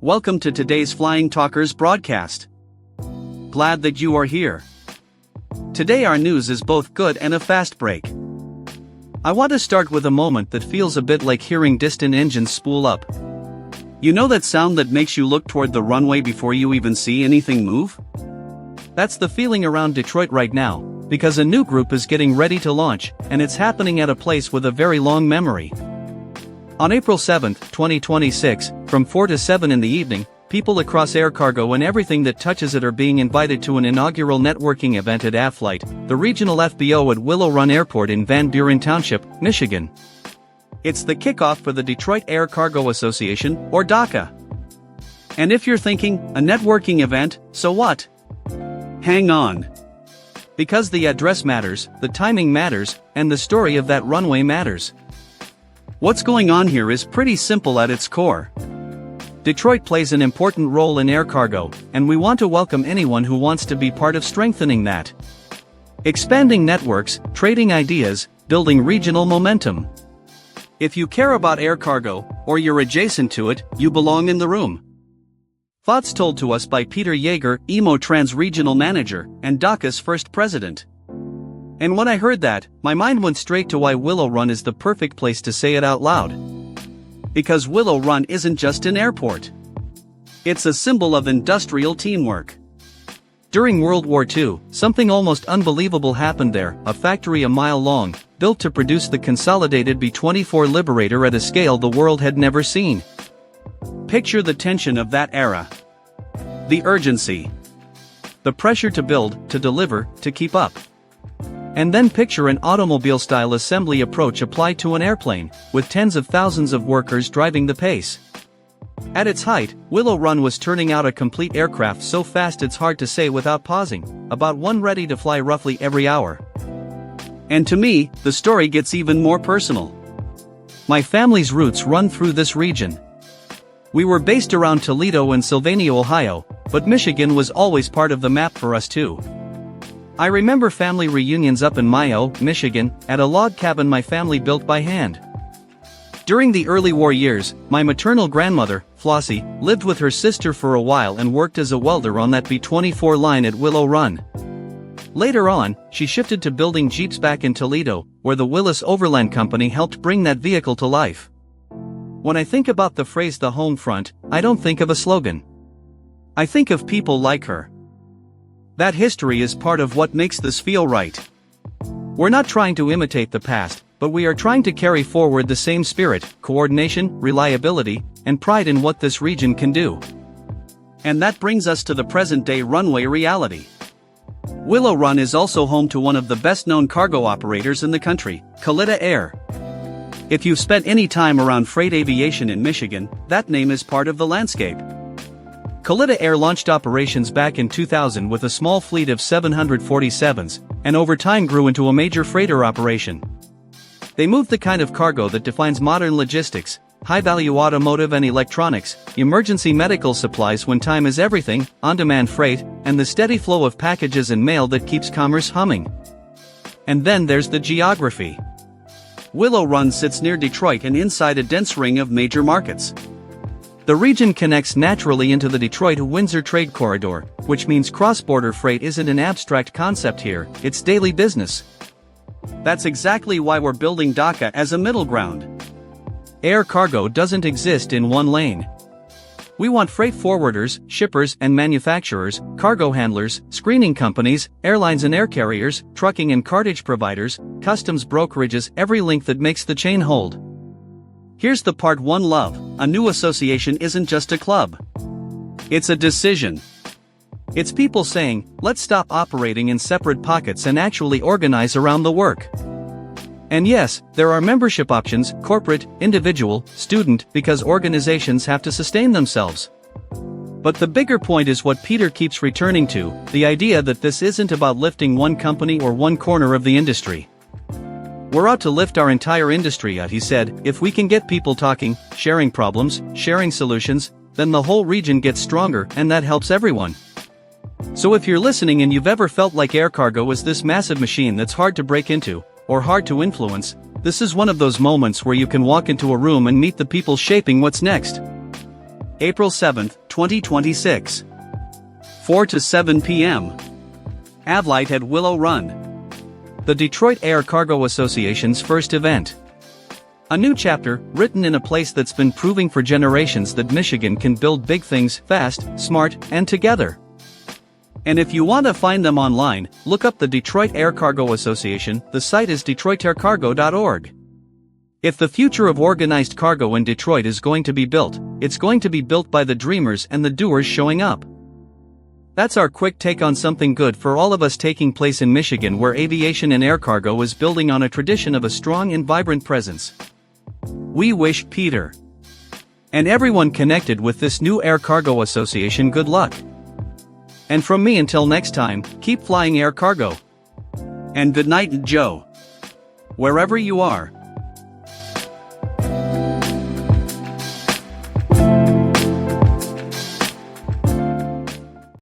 Welcome to today's Flying Talkers broadcast. Glad that you are here. Today our news is both good and a fast break. I want to start with a moment that feels a bit like hearing distant engines spool up. You know that sound that makes you look toward the runway before you even see anything move? That's the feeling around Detroit right now, because a new group is getting ready to launch, and it's happening at a place with a very long memory. On April 7, 2026, from 4 to 7 in the evening, people across air cargo and everything that touches it are being invited to an inaugural networking event at AFLIGHT, the regional FBO at Willow Run Airport in Van Buren Township, Michigan. It's the kickoff for the Detroit Air Cargo Association, or DACA. And if you're thinking, a networking event, so what? Hang on. Because the address matters, the timing matters, and the story of that runway matters. What's going on here is pretty simple at its core. Detroit plays an important role in air cargo, and we want to welcome anyone who wants to be part of strengthening that. Expanding networks, trading ideas, building regional momentum. If you care about air cargo, or you're adjacent to it, you belong in the room. Thoughts told to us by Peter Yeager, Emotrans Regional Manager, and DACA's first president. And when I heard that, my mind went straight to why Willow Run is the perfect place to say it out loud. Because Willow Run isn't just an airport. It's a symbol of industrial teamwork. During World War II, something almost unbelievable happened there, a factory a mile long, built to produce the consolidated B-24 Liberator at a scale the world had never seen. Picture the tension of that era. The urgency. The pressure to build, to deliver, to keep up. And then picture an automobile-style assembly approach applied to an airplane, with tens of thousands of workers driving the pace. At its height, Willow Run was turning out a complete aircraft so fast it's hard to say without pausing, about one ready to fly roughly every hour. And to me, the story gets even more personal. My family's roots run through this region. We were based around Toledo and Sylvania, Ohio, but Michigan was always part of the map for us too. I remember family reunions up in Mayo, Michigan, at a log cabin my family built by hand. During the early war years, my maternal grandmother, Flossie, lived with her sister for a while and worked as a welder on that B-24 line at Willow Run. Later on, she shifted to building Jeeps back in Toledo, where the Willis Overland Company helped bring that vehicle to life. When I think about the phrase "the home front," I don't think of a slogan. I think of people like her. That history is part of what makes this feel right. We're not trying to imitate the past, but we are trying to carry forward the same spirit, coordination, reliability, and pride in what this region can do. And that brings us to the present-day runway reality. Willow Run is also home to one of the best-known cargo operators in the country, Kalitta Air. If you've spent any time around freight aviation in Michigan, that name is part of the landscape. Kalitta Air launched operations back in 2000 with a small fleet of 747s, and over time grew into a major freighter operation. They moved the kind of cargo that defines modern logistics, high-value automotive and electronics, emergency medical supplies when time is everything, on-demand freight, and the steady flow of packages and mail that keeps commerce humming. And then there's the geography. Willow Run sits near Detroit and inside a dense ring of major markets. The region connects naturally into the Detroit-Windsor trade corridor, which means cross-border freight isn't an abstract concept here, it's daily business. That's exactly why we're building DACA as a middle ground. Air cargo doesn't exist in one lane. We want freight forwarders, shippers and manufacturers, cargo handlers, screening companies, airlines and air carriers, trucking and cartage providers, customs brokerages, every link that makes the chain hold. Here's the part one love: a new association isn't just a club. It's a decision. It's people saying, let's stop operating in separate pockets and actually organize around the work. And yes, there are membership options, corporate, individual, student, because organizations have to sustain themselves. But the bigger point is what Peter keeps returning to, the idea that this isn't about lifting one company or one corner of the industry. We're out to lift our entire industry out, he said. If we can get people talking, sharing problems, sharing solutions, then the whole region gets stronger, and that helps everyone. So if you're listening and you've ever felt like air cargo is this massive machine that's hard to break into, or hard to influence, this is one of those moments where you can walk into a room and meet the people shaping what's next. April 7, 2026. 4 to 7 p.m. Avlight at Willow Run. The Detroit Air Cargo Association's first event. A new chapter, written in a place that's been proving for generations that Michigan can build big things fast, smart, and together. And if you want to find them online, look up the Detroit Air Cargo Association. The site is detroitaircargo.org. If the future of organized cargo in Detroit is going to be built, it's going to be built by the dreamers and the doers showing up. That's our quick take on something good for all of us taking place in Michigan, where aviation and air cargo is building on a tradition of a strong and vibrant presence. We wish Peter and everyone connected with this new Air Cargo Association good luck. And from me until next time, keep flying air cargo. And good night, Joe. Wherever you are.